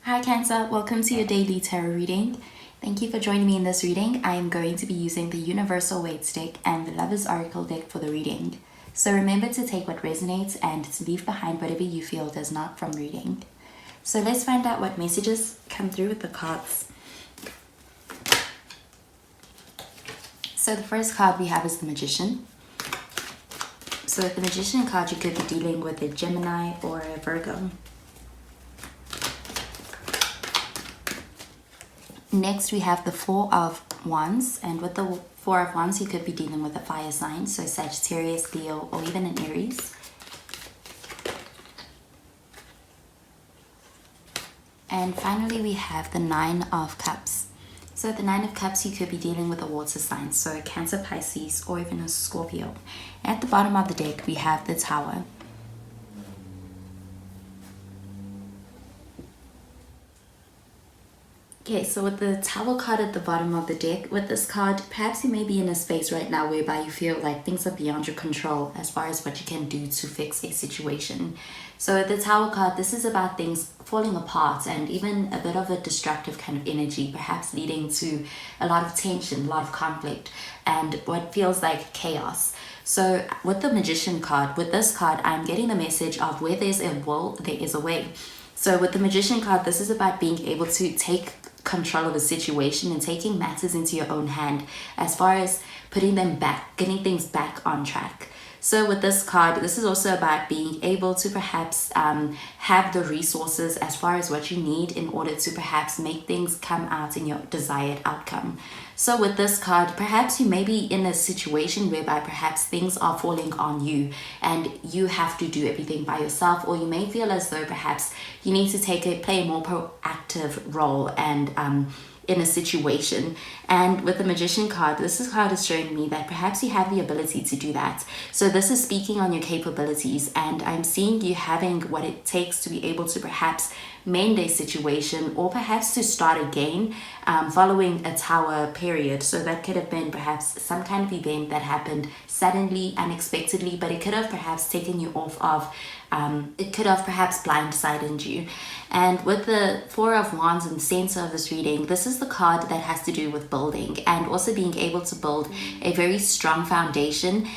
Hi Cancer, welcome to your daily tarot reading. Thank you for joining me in this reading. I am going to be using the Universal Waits deck and the Lover's Oracle deck for the reading. So remember to take what resonates and to leave behind whatever you feel does not from reading. So let's find out what messages come through with the cards. So the first card we have is the Magician. So with the Magician card, you could be dealing with a Gemini or a Virgo. Next, we have the Four of Wands, and with the Four of Wands, you could be dealing with a fire sign, so Sagittarius, Leo, or even an Aries. And finally, we have the Nine of Cups. So the Nine of Cups, you could be dealing with a water sign, so Cancer, Pisces, or even a Scorpio. At the bottom of the deck, we have the Tower. Okay, so with the Tower card at the bottom of the deck, with this card, perhaps you may be in a space right now whereby you feel like things are beyond your control as far as what you can do to fix a situation. So with the Tower card, this is about things falling apart and even a bit of a destructive kind of energy, perhaps leading to a lot of tension, a lot of conflict, and what feels like chaos. So with the Magician card, with this card, I'm getting the message of where there's a will, there is a way. So with the Magician card, this is about being able to take control of a situation and taking matters into your own hand as far as putting them back, getting things back on track. So with this card, this is also about being able to perhaps have the resources as far as what you need in order to perhaps make things come out in your desired outcome. So with this card, perhaps you may be in a situation whereby perhaps things are falling on you and you have to do everything by yourself, or you may feel as though perhaps you need to play a more proactive role and in a situation. And with the Magician card, card is showing me that perhaps you have the ability to do that. So this is speaking on your capabilities, and I'm seeing you having what it takes to be able to perhaps mend a situation, or perhaps to start again following a Tower period. So that could have been perhaps some kind of event that happened suddenly, unexpectedly, but it could have perhaps taken you off of it could have perhaps blindsided you. And with the Four of Wands in the center of this reading, this is the card that has to do with building and also being able to build a very strong foundation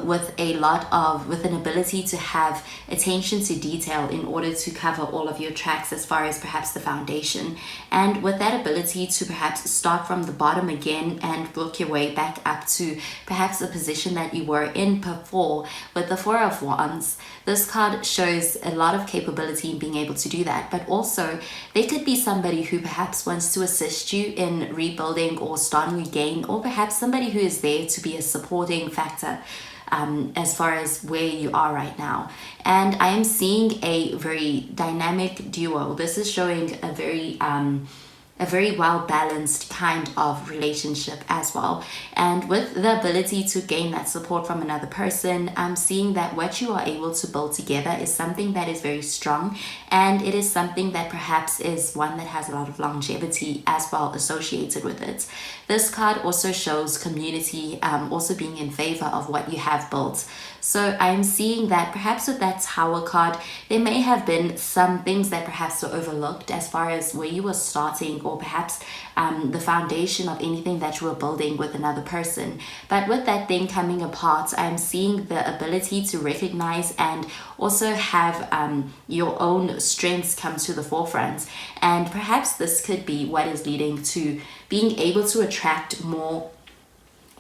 with an ability to have attention to detail in order to cover all of your tracks as far as perhaps the foundation. And with that ability to perhaps start from the bottom again and work your way back up to perhaps the position that you were in before. With the Four of Wands, this card shows a lot of capability in being able to do that, but also there could be somebody who perhaps wants to assist you in rebuilding or starting again, or perhaps somebody who is there to be a supporting factor as far as where you are right now. And I am seeing a very dynamic duo. This is showing a very well-balanced kind of relationship as well. And with the ability to gain that support from another person, I'm seeing that what you are able to build together is something that is very strong, and it is something that perhaps is one that has a lot of longevity as well associated with it. This card also shows community also being in favor of what you have built. So I'm seeing that perhaps with that Tower card, there may have been some things that perhaps were overlooked as far as where you were starting, or perhaps the foundation of anything that you were building with another person. But with that thing coming apart, I'm seeing the ability to recognize and also have your own strengths come to the forefront. And perhaps this could be what is leading to being able to attract more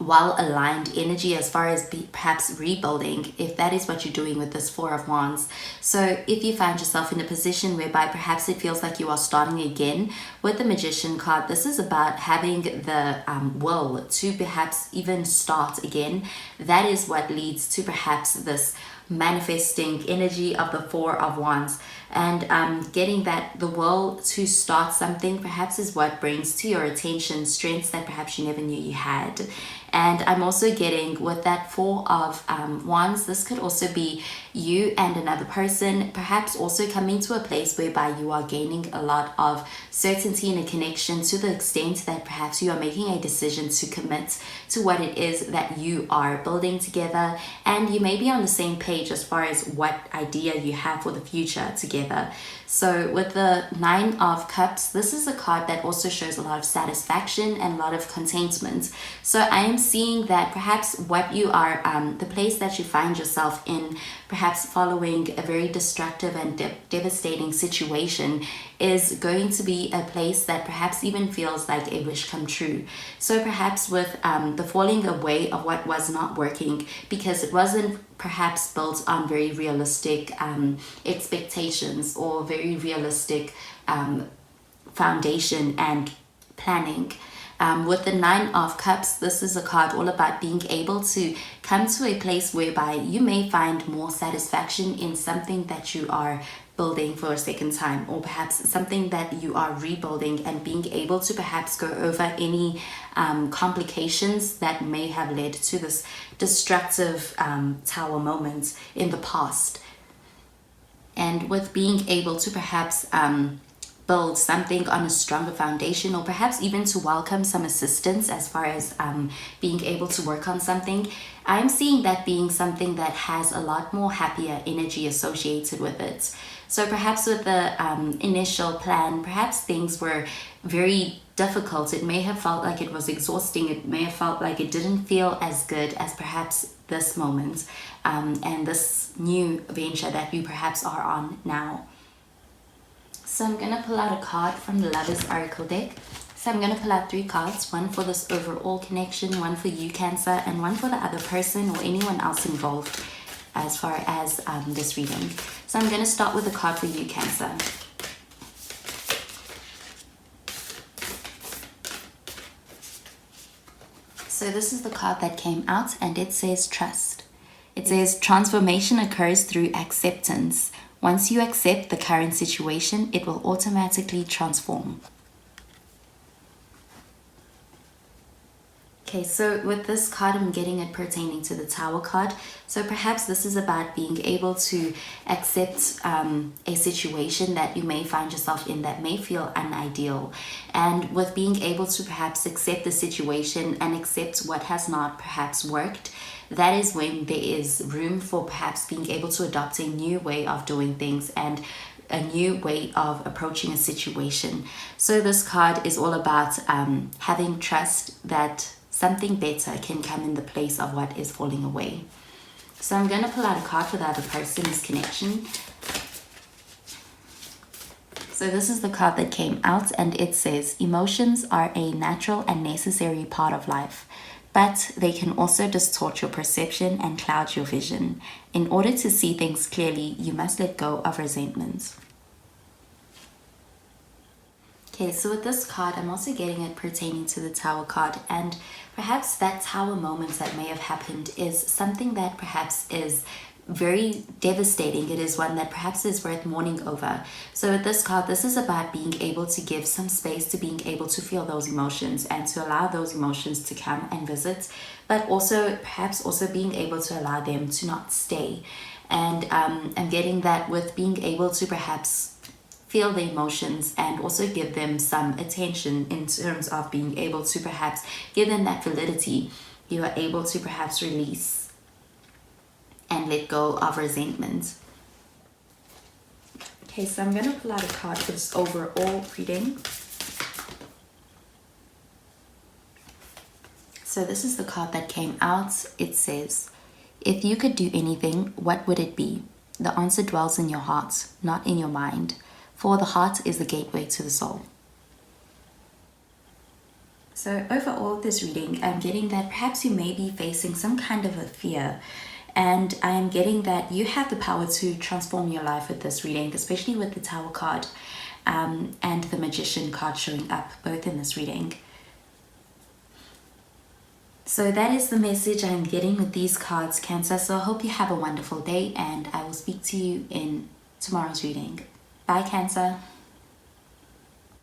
well-aligned energy as far as perhaps rebuilding, if that is what you're doing with this Four of Wands. So if you find yourself in a position whereby perhaps it feels like you are starting again, with the Magician card, this is about having the will to perhaps even start again. That is what leads to perhaps this manifesting energy of the Four of Wands, and getting that the will to start something perhaps is what brings to your attention strengths that perhaps you never knew you had. And I'm also getting with that Four of Wands, this could also be you and another person, perhaps also coming to a place whereby you are gaining a lot of certainty and a connection, to the extent that perhaps you are making a decision to commit to what it is that you are building together, and you may be on the same page as far as what idea you have for the future together. together. So with the Nine of Cups, this is a card that also shows a lot of satisfaction and a lot of contentment. So I am seeing that perhaps what you are, the place that you find yourself in, perhaps following a very destructive and devastating situation, is going to be a place that perhaps even feels like a wish come true. So perhaps with the falling away of what was not working, because it wasn't perhaps built on very realistic expectations or very realistic foundation and planning. With the Nine of Cups, this is a card all about being able to come to a place whereby you may find more satisfaction in something that you are building for a second time, or perhaps something that you are rebuilding, and being able to perhaps go over any complications that may have led to this destructive tower moment in the past. And with being able to perhaps build something on a stronger foundation, or perhaps even to welcome some assistance as far as being able to work on something, I'm seeing that being something that has a lot more happier energy associated with it. So perhaps with the initial plan, perhaps things were very difficult. It may have felt like it was exhausting. It may have felt like it didn't feel as good as perhaps this moment and this new venture that you perhaps are on now. So I'm going to pull out a card from the Lovers Oracle deck. So I'm going to pull out 3 cards, one for this overall connection, one for you, Cancer, and one for the other person or anyone else involved as far as this reading. So I'm going to start with a card for you, Cancer. So this is the card that came out, and it says trust. It says transformation occurs through acceptance. Once you accept the current situation, it will automatically transform. Okay, so with this card, I'm getting it pertaining to the Tower card. So perhaps this is about being able to accept a situation that you may find yourself in that may feel unideal. And with being able to perhaps accept the situation and accept what has not perhaps worked, that is when there is room for perhaps being able to adopt a new way of doing things and a new way of approaching a situation. So this card is all about having trust that something better can come in the place of what is falling away. So I'm going to pull out a card for the other person's connection. So this is the card that came out, and it says, emotions are a natural and necessary part of life, but they can also distort your perception and cloud your vision. In order to see things clearly, you must let go of resentment. Okay, so with this card, I'm also getting it pertaining to the Tower card, and perhaps that Tower moment that may have happened is something that perhaps is very devastating. It is one that perhaps is worth mourning over. So with this card, this is about being able to give some space to being able to feel those emotions and to allow those emotions to come and visit, but also perhaps also being able to allow them to not stay. And I'm getting that with being able to perhaps feel the emotions and also give them some attention in terms of being able to perhaps give them that validity, you are able to perhaps release and let go of resentment. Okay, so I'm going to pull out a card for this overall reading. So this is the card that came out. It says, if you could do anything, what would it be? The answer dwells in your heart, not in your mind. For the heart is the gateway to the soul. So overall this reading, I'm getting that perhaps you may be facing some kind of a fear. And I am getting that you have the power to transform your life with this reading, especially with the Tower card and the Magician card showing up both in this reading. So that is the message I'm getting with these cards, Cancer. So I hope you have a wonderful day, and I will speak to you in tomorrow's reading. Bye, Cancer.